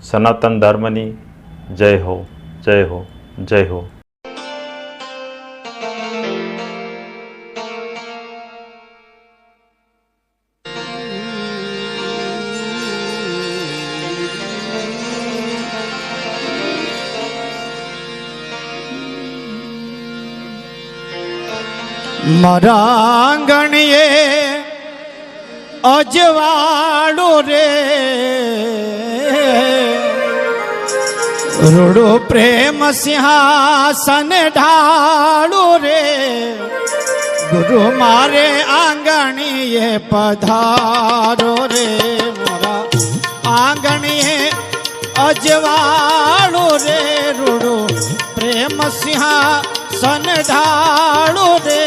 સનાતન ધર્મની જય હો, જય હો, જય હો. મારા આંગણીએ અજવાળો રે રૂડો પ્રેમ સિંહાસન ઢાળો રે ગુરુ મારે આંગણીએ પધારો રે મારા આંગણીએ અજવાળો રે રૂડો પ્રેમ સિંહાસન ઢાળો રે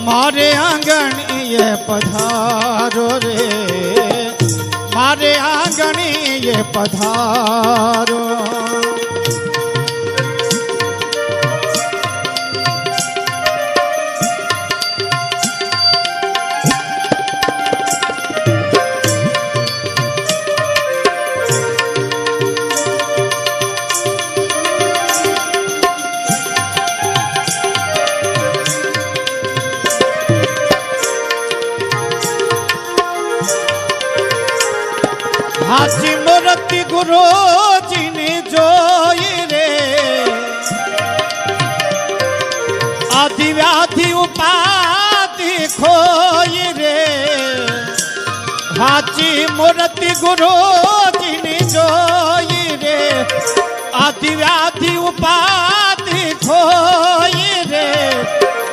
મારે આંગણીએ પધારો રે મારે આંગણીએ પધારો. હાચી મૂર્તિ ગુરુજીની જોઈ રે આદિ વ્યાધિ ઉપાધિ ખોઈ રે હાચી મૂર્તિ ગુરુજીની જોઈ રે આદિ વ્યાધિ ઉપાધિ ખોઈ રે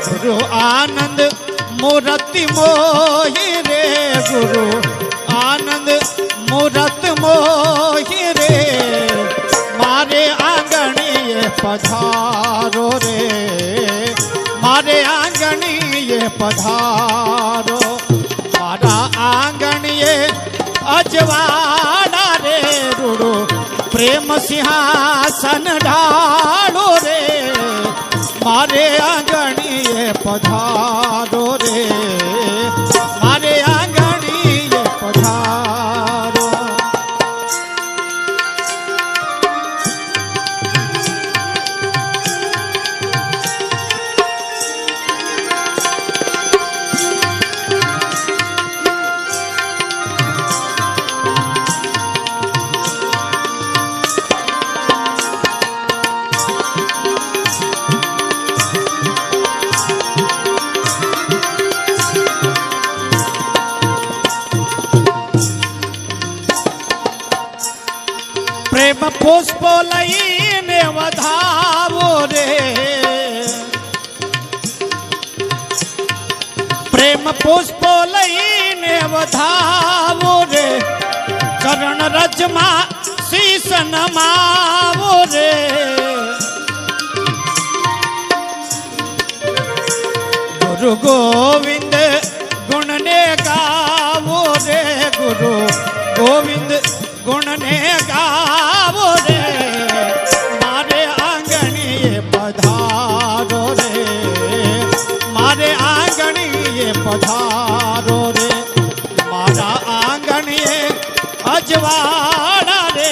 ગુરુ આનંદ મૂર્તિ મોહી રે ગુરુ આનંદ મૂરત મોહી રે મારે આંગણીએ પધારો રે મારે આંગણીએ પધારો મારા આંગણીએ અજવાળા રે રૂડો પ્રેમ સિંહાસન ઢાળો રે મારે આંગણીએ પધારો રે મારે આંગણીએ પધારો. પ્રેમ પુષ્પો લઈને વધાવો રે પ્રેમ પુષ્પો લઈને વધાવો રે ચરણ રજમાં શીશ નમાવો રે ગુરુ ગોવિંદ ગુણને ગાવો રે ગુરુ ગોવિંદ ગુણને ગાવો રે મારે આંગણીએ પધારો રે મારે આંગણીએ પધારો રે મારા આંગણીએ અજવાળા રે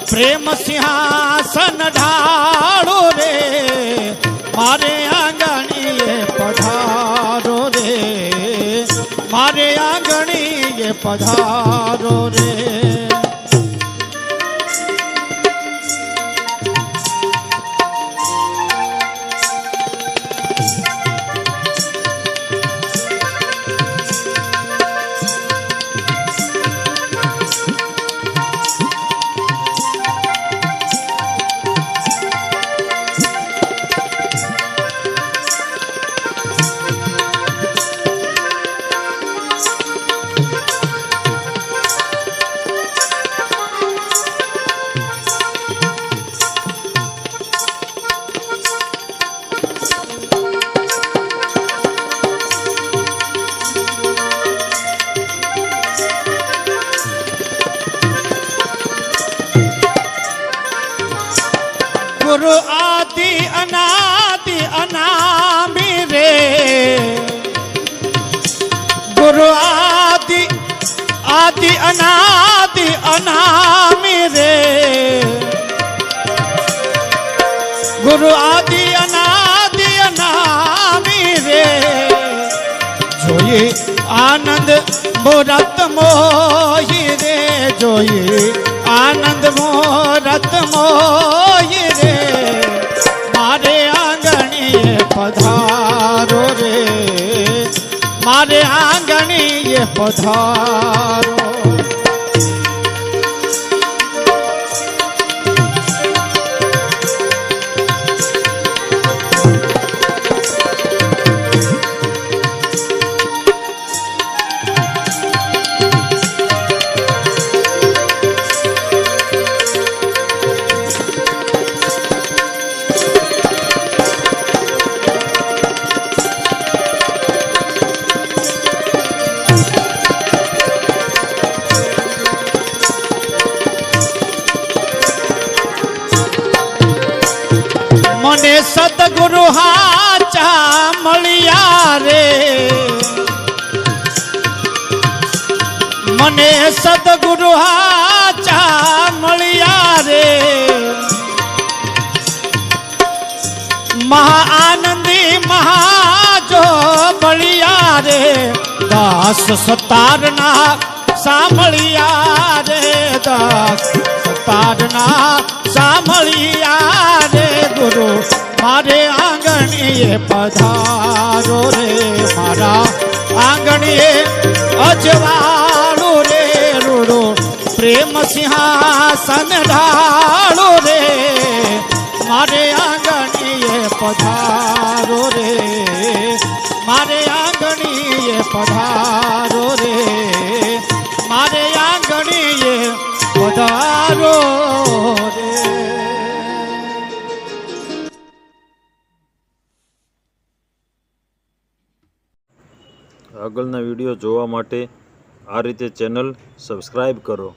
પ્રેમ સિંહાસન ઢાળો રે મારે આંગણીએ પધારો રે મારે આંગણીએ પધારો રે. આદિ અનાદિ અનામી રે ગુરુ આદિ અનાદિ અનામી રે જોઈએ આનંદ મોરત મોહી રે જોઈએ આનંદ મોરત મોહી રે મારે આંગણીએ પધારો રે મારે આંગણીએ પધારો મને સદગુરુ હાચા મળ્યા રે મને સદગુરુ હાચા મળ્યા રે મહા આનંદી મહાજો મળ્યા રે દાસ સતારના સાંભળ્યા રે દાસ સતારના સાંભળ્યા રે ગુરુ મારે આંગણીએ પધારો રે મારા આંગણીએ અજવાળો રે રૂડો પ્રેમ સિંહાસન ઢાળો રે મારે આંગણીએ પધારો રે મારે આંગણીએ પધારો રે મારે આંગણીએ પધારો રે આગળના વિડીયો જોવા માટે આ રીતે ચેનલ સબસ્ક્રાઈબ કરો.